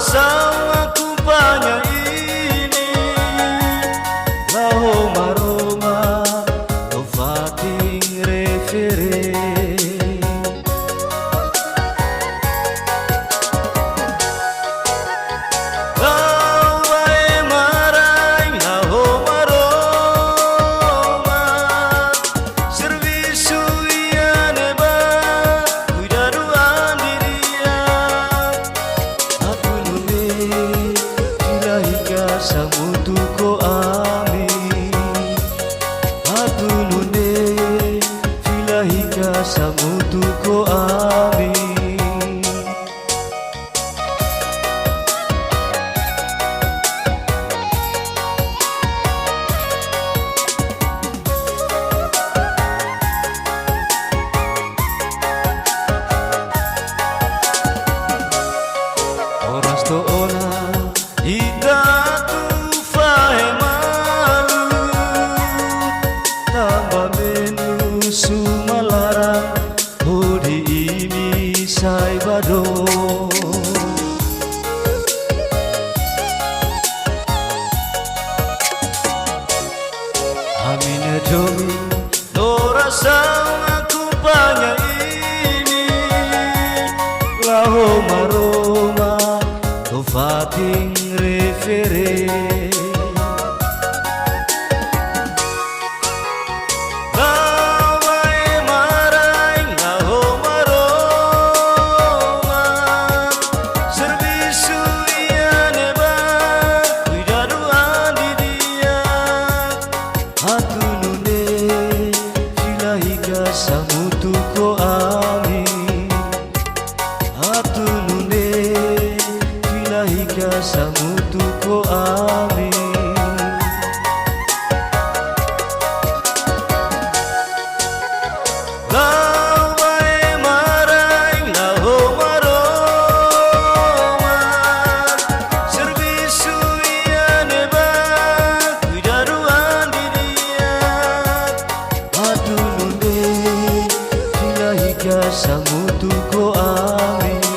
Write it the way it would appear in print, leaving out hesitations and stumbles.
sama kupanya ini La Roma Roma no fating refere Samutuko ami Adunune filahika samutuko ami Oras to ona ida sumalarang hodi ini saibado Amine domi no rasa aku banyak ini La Roma Roma no fating refere Samutuko ami Atunune filahika samutuko ami Lawai marai la Roma Roma Servisu iane ba kuidaruan di dia Atunune samutuko ami